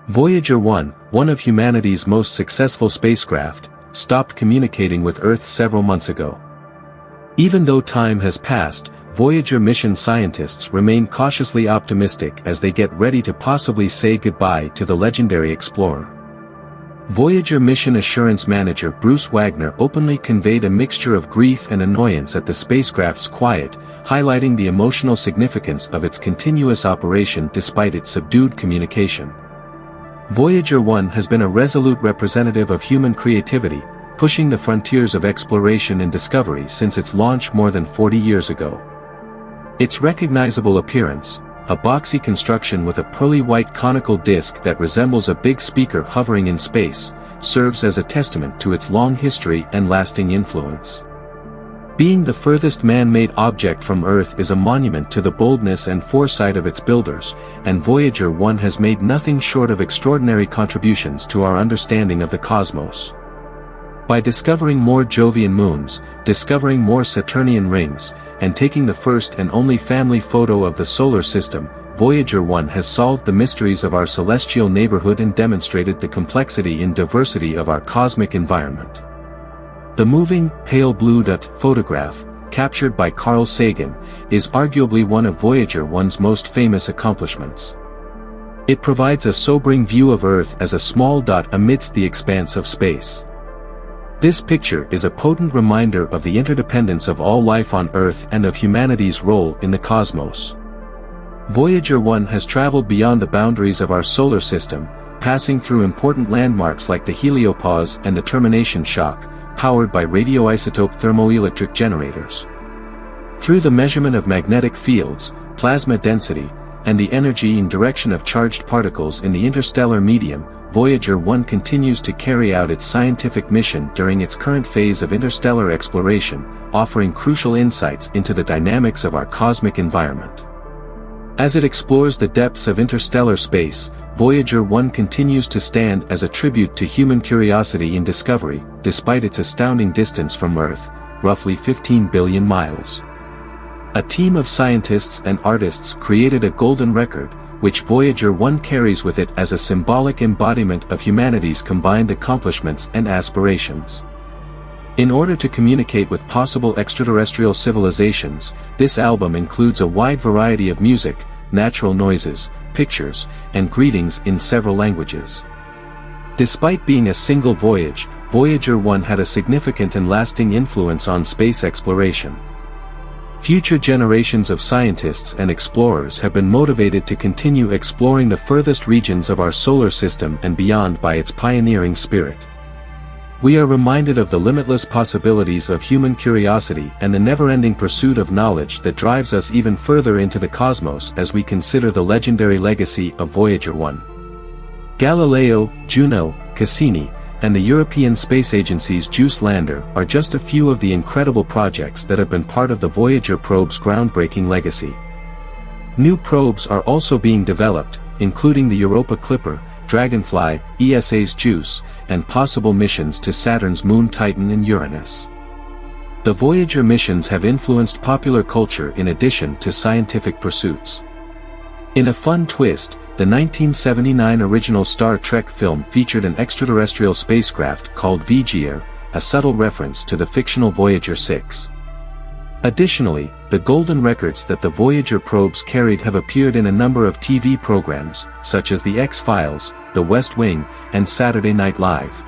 Voyager 1, one of humanity's most successful spacecraft, stopped communicating with Earth several months ago. Even though time has passed, Voyager mission scientists remain cautiously optimistic as they get ready to possibly say goodbye to the legendary explorer. Voyager Mission Assurance Manager Bruce Wagner openly conveyed a mixture of grief and annoyance at the spacecraft's quiet, highlighting the emotional significance of its continuous operation despite its subdued communication. Voyager 1 has been a resolute representative of human creativity, pushing the frontiers of exploration and discovery since its launch more than 40 years ago. Its recognizable appearance, a boxy construction with a pearly white conical disc that resembles a big speaker hovering in space, serves as a testament to its long history and lasting influence. Being the furthest man-made object from Earth is a monument to the boldness and foresight of its builders, and Voyager 1 has made nothing short of extraordinary contributions to our understanding of the cosmos. By discovering more Jovian moons, discovering more Saturnian rings, and taking the first and only family photo of the solar system, Voyager 1 has solved the mysteries of our celestial neighborhood and demonstrated the complexity and diversity of our cosmic environment. The moving, pale blue dot photograph, captured by Carl Sagan, is arguably one of Voyager 1's most famous accomplishments. It provides a sobering view of Earth as a small dot amidst the expanse of space. This picture is a potent reminder of the interdependence of all life on Earth and of humanity's role in the cosmos. Voyager 1 has traveled beyond the boundaries of our solar system, passing through important landmarks like the heliopause and the termination shock, powered by radioisotope thermoelectric generators. Through the measurement of magnetic fields, plasma density, and the energy and direction of charged particles in the interstellar medium, Voyager 1 continues to carry out its scientific mission during its current phase of interstellar exploration, offering crucial insights into the dynamics of our cosmic environment. As it explores the depths of interstellar space, Voyager 1 continues to stand as a tribute to human curiosity and discovery, despite its astounding distance from Earth, roughly 15 billion miles. A team of scientists and artists created a golden record, which Voyager 1 carries with it as a symbolic embodiment of humanity's combined accomplishments and aspirations. In order to communicate with possible extraterrestrial civilizations, this album includes a wide variety of music, natural noises, pictures, and greetings in several languages. Despite being a single voyage, Voyager 1 had a significant and lasting influence on space exploration. Future generations of scientists and explorers have been motivated to continue exploring the furthest regions of our solar system and beyond by its pioneering spirit. We are reminded of the limitless possibilities of human curiosity and the never-ending pursuit of knowledge that drives us even further into the cosmos as we consider the legendary legacy of Voyager 1. Galileo, Juno, Cassini, and the European Space Agency's JUICE lander are just a few of the incredible projects that have been part of the Voyager probe's groundbreaking legacy. New probes are also being developed, including the Europa Clipper, Dragonfly, ESA's JUICE, and possible missions to Saturn's moon Titan and Uranus. The Voyager missions have influenced popular culture in addition to scientific pursuits. In a fun twist, the 1979 original Star Trek film featured an extraterrestrial spacecraft called Voyager, a subtle reference to the fictional Voyager 6. Additionally, the golden records that the Voyager probes carried have appeared in a number of TV programs, such as The X-Files, The West Wing, and Saturday Night Live.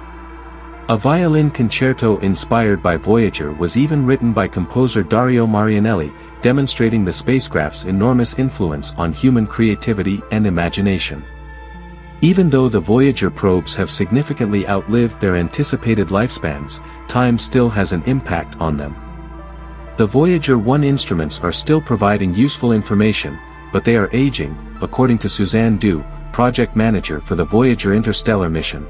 A violin concerto inspired by Voyager was even written by composer Dario Marianelli, demonstrating the spacecraft's enormous influence on human creativity and imagination. Even though the Voyager probes have significantly outlived their anticipated lifespans, time still has an impact on them. The Voyager 1 instruments are still providing useful information, but they are aging, according to Suzanne Du, project manager for the Voyager interstellar mission.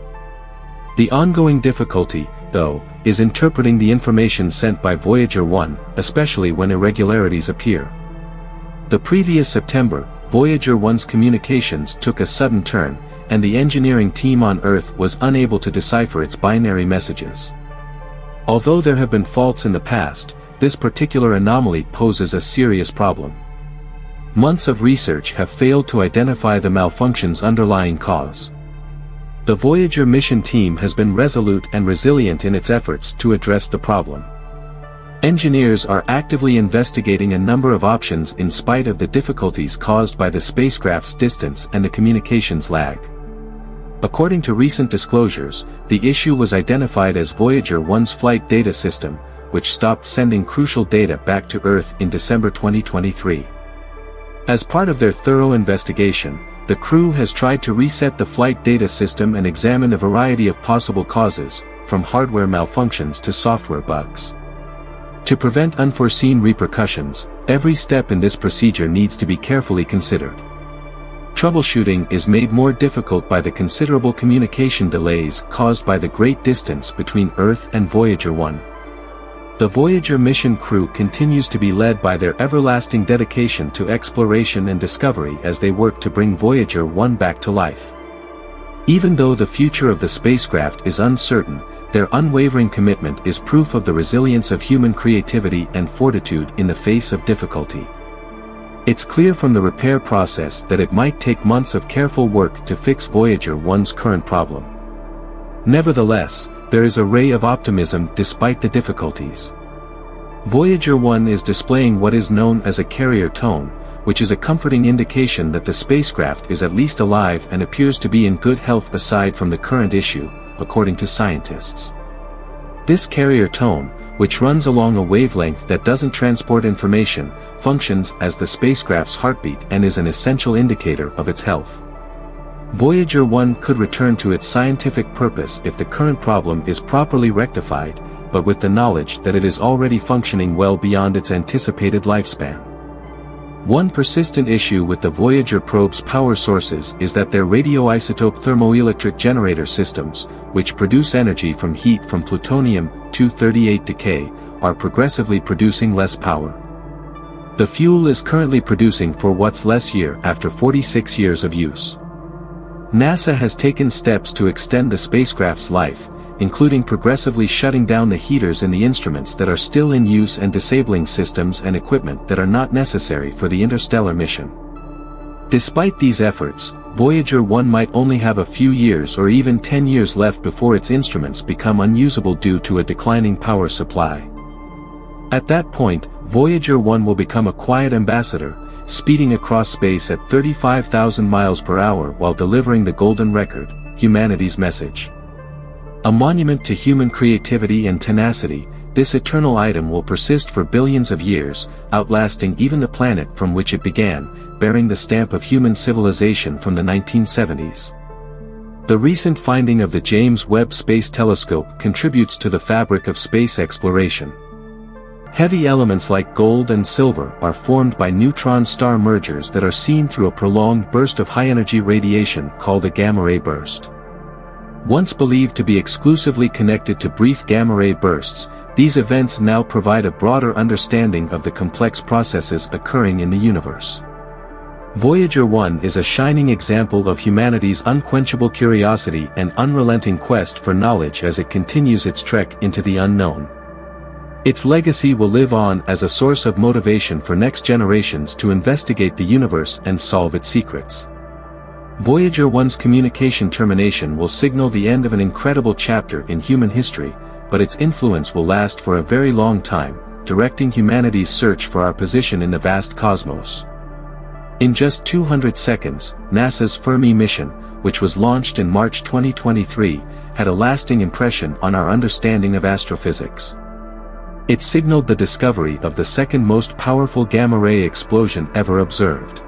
The ongoing difficulty, though, is interpreting the information sent by Voyager 1, especially when irregularities appear. The previous September, Voyager 1's communications took a sudden turn, and the engineering team on Earth was unable to decipher its binary messages. Although there have been faults in the past, this particular anomaly poses a serious problem. Months of research have failed to identify the malfunction's underlying cause. The Voyager mission team has been resolute and resilient in its efforts to address the problem. Engineers are actively investigating a number of options in spite of the difficulties caused by the spacecraft's distance and the communications lag. According to recent disclosures, the issue was identified as Voyager 1's flight data system, which stopped sending crucial data back to Earth in December 2023. As part of their thorough investigation, the crew has tried to reset the flight data system and examine a variety of possible causes, from hardware malfunctions to software bugs. To prevent unforeseen repercussions, every step in this procedure needs to be carefully considered. Troubleshooting is made more difficult by the considerable communication delays caused by the great distance between Earth and Voyager 1. The Voyager mission crew continues to be led by their everlasting dedication to exploration and discovery as they work to bring Voyager 1 back to life. Even though the future of the spacecraft is uncertain, their unwavering commitment is proof of the resilience of human creativity and fortitude in the face of difficulty. It's clear from the repair process that it might take months of careful work to fix Voyager 1's current problem. Nevertheless, there is a ray of optimism despite the difficulties. Voyager 1 is displaying what is known as a carrier tone, which is a comforting indication that the spacecraft is at least alive and appears to be in good health aside from the current issue, according to scientists. This carrier tone, which runs along a wavelength that doesn't transport information, functions as the spacecraft's heartbeat and is an essential indicator of its health. Voyager 1 could return to its scientific purpose if the current problem is properly rectified, but with the knowledge that it is already functioning well beyond its anticipated lifespan. One persistent issue with the Voyager probe's power sources is that their radioisotope thermoelectric generator systems, which produce energy from heat from plutonium-238 decay, are progressively producing less power. The fuel is currently producing for what's less year after 46 years of use. NASA has taken steps to extend the spacecraft's life, including progressively shutting down the heaters in the instruments that are still in use and disabling systems and equipment that are not necessary for the interstellar mission. Despite these efforts, Voyager 1 might only have a few years or even 10 years left before its instruments become unusable due to a declining power supply. At that point, Voyager 1 will become a quiet ambassador, speeding across space at 35,000 miles per hour while delivering the golden record, humanity's message. A monument to human creativity and tenacity, this eternal item will persist for billions of years, outlasting even the planet from which it began, bearing the stamp of human civilization from the 1970s. The recent finding of the James Webb Space Telescope contributes to the fabric of space exploration. Heavy elements like gold and silver are formed by neutron star mergers that are seen through a prolonged burst of high-energy radiation called a gamma-ray burst. Once believed to be exclusively connected to brief gamma-ray bursts, these events now provide a broader understanding of the complex processes occurring in the universe. Voyager 1 is a shining example of humanity's unquenchable curiosity and unrelenting quest for knowledge as it continues its trek into the unknown. Its legacy will live on as a source of motivation for next generations to investigate the universe and solve its secrets. Voyager 1's communication termination will signal the end of an incredible chapter in human history, but its influence will last for a very long time, directing humanity's search for our position in the vast cosmos. In just 200 seconds, NASA's Fermi mission, which was launched in March 2023, had a lasting impression on our understanding of astrophysics. It signaled the discovery of the second most powerful gamma-ray explosion ever observed.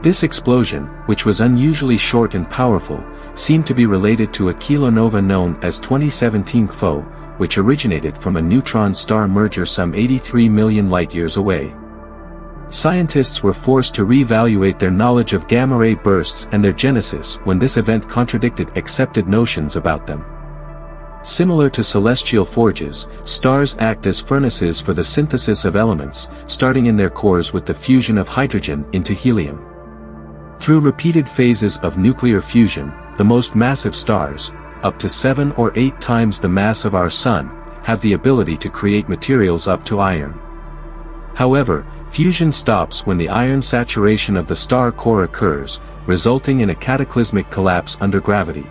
This explosion, which was unusually short and powerful, seemed to be related to a kilonova known as 2017 XO, which originated from a neutron star merger some 83 million light-years away. Scientists were forced to reevaluate their knowledge of gamma-ray bursts and their genesis when this event contradicted accepted notions about them. Similar to celestial forges, stars act as furnaces for the synthesis of elements, starting in their cores with the fusion of hydrogen into helium. Through repeated phases of nuclear fusion, the most massive stars, up to 7 or 8 times the mass of our Sun, have the ability to create materials up to iron. However, fusion stops when the iron saturation of the star core occurs, resulting in a cataclysmic collapse under gravity.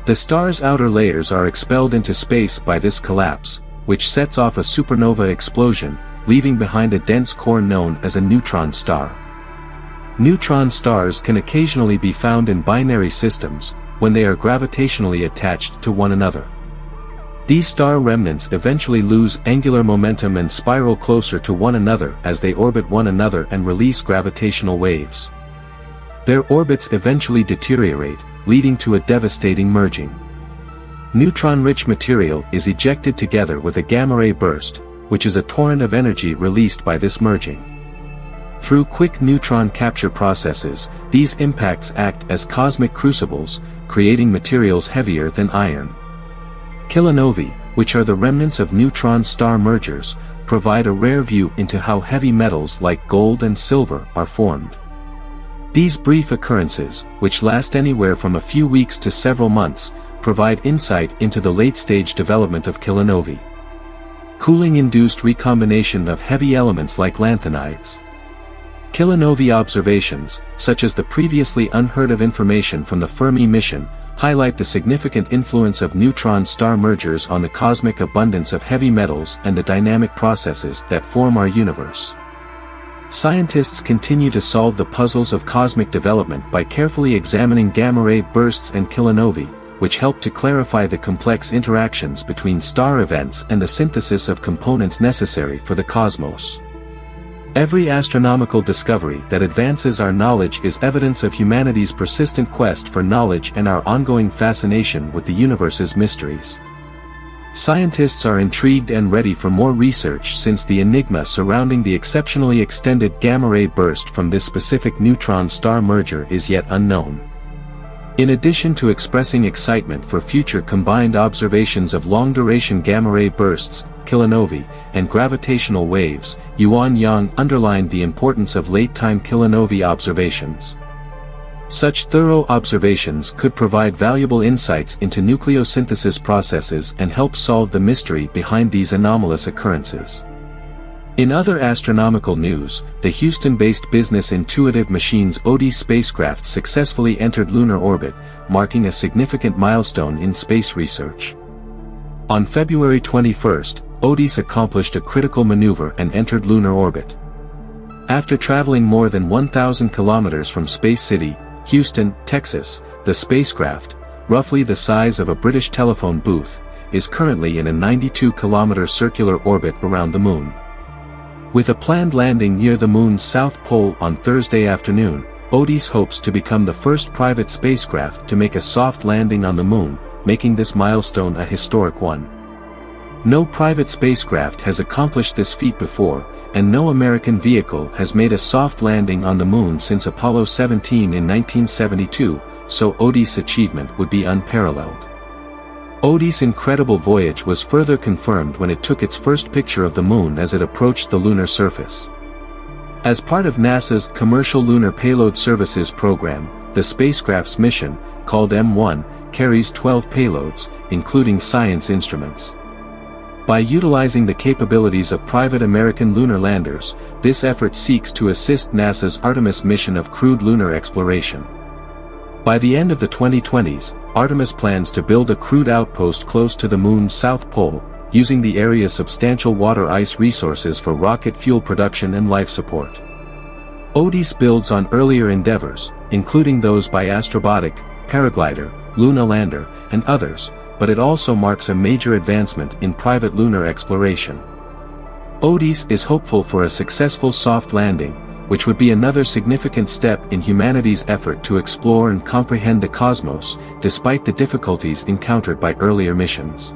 The star's outer layers are expelled into space by this collapse, which sets off a supernova explosion, leaving behind a dense core known as a neutron star. Neutron stars can occasionally be found in binary systems, when they are gravitationally attached to one another. These star remnants eventually lose angular momentum and spiral closer to one another as they orbit one another and release gravitational waves. Their orbits eventually deteriorate, leading to a devastating merging. Neutron-rich material is ejected together with a gamma-ray burst, which is a torrent of energy released by this merging. Through quick neutron capture processes, these impacts act as cosmic crucibles, creating materials heavier than iron. Kilonovae, which are the remnants of neutron star mergers, provide a rare view into how heavy metals like gold and silver are formed. These brief occurrences, which last anywhere from a few weeks to several months, provide insight into the late-stage development of kilonovae. Cooling-induced recombination of heavy elements like lanthanides. Kilonovae observations, such as the previously unheard-of information from the Fermi mission, highlight the significant influence of neutron star mergers on the cosmic abundance of heavy metals and the dynamic processes that form our universe. Scientists continue to solve the puzzles of cosmic development by carefully examining gamma-ray bursts and kilonovae, which help to clarify the complex interactions between star events and the synthesis of components necessary for the cosmos. Every astronomical discovery that advances our knowledge is evidence of humanity's persistent quest for knowledge and our ongoing fascination with the universe's mysteries. Scientists are intrigued and ready for more research since the enigma surrounding the exceptionally extended gamma-ray burst from this specific neutron star merger is yet unknown. In addition to expressing excitement for future combined observations of long-duration gamma-ray bursts, kilonovae, and gravitational waves, Yuan Yang underlined the importance of late-time kilonovae observations. Such thorough observations could provide valuable insights into nucleosynthesis processes and help solve the mystery behind these anomalous occurrences. In other astronomical news, the Houston-based business Intuitive Machines ODIS spacecraft successfully entered lunar orbit, marking a significant milestone in space research. On February 21, ODIS accomplished a critical maneuver and entered lunar orbit. After traveling more than 1,000 kilometers from Space City, Houston, Texas, the spacecraft, roughly the size of a British telephone booth, is currently in a 92-kilometer circular orbit around the Moon. With a planned landing near the Moon's south pole on Thursday afternoon, ODIS hopes to become the first private spacecraft to make a soft landing on the Moon, making this milestone a historic one. No private spacecraft has accomplished this feat before, and no American vehicle has made a soft landing on the Moon since Apollo 17 in 1972, so ODIS' achievement would be unparalleled. ODIS' incredible voyage was further confirmed when it took its first picture of the Moon as it approached the lunar surface. As part of NASA's Commercial Lunar Payload Services program, the spacecraft's mission, called M1, carries 12 payloads, including science instruments. By utilizing the capabilities of private American lunar landers, this effort seeks to assist NASA's Artemis mission of crewed lunar exploration. By the end of the 2020s, Artemis plans to build a crewed outpost close to the Moon's south pole, using the area's substantial water ice resources for rocket fuel production and life support. ODIS builds on earlier endeavors, including those by Astrobotic, Paraglider, Luna Lander, and others, but it also marks a major advancement in private lunar exploration. ODIS is hopeful for a successful soft landing, which would be another significant step in humanity's effort to explore and comprehend the cosmos, despite the difficulties encountered by earlier missions.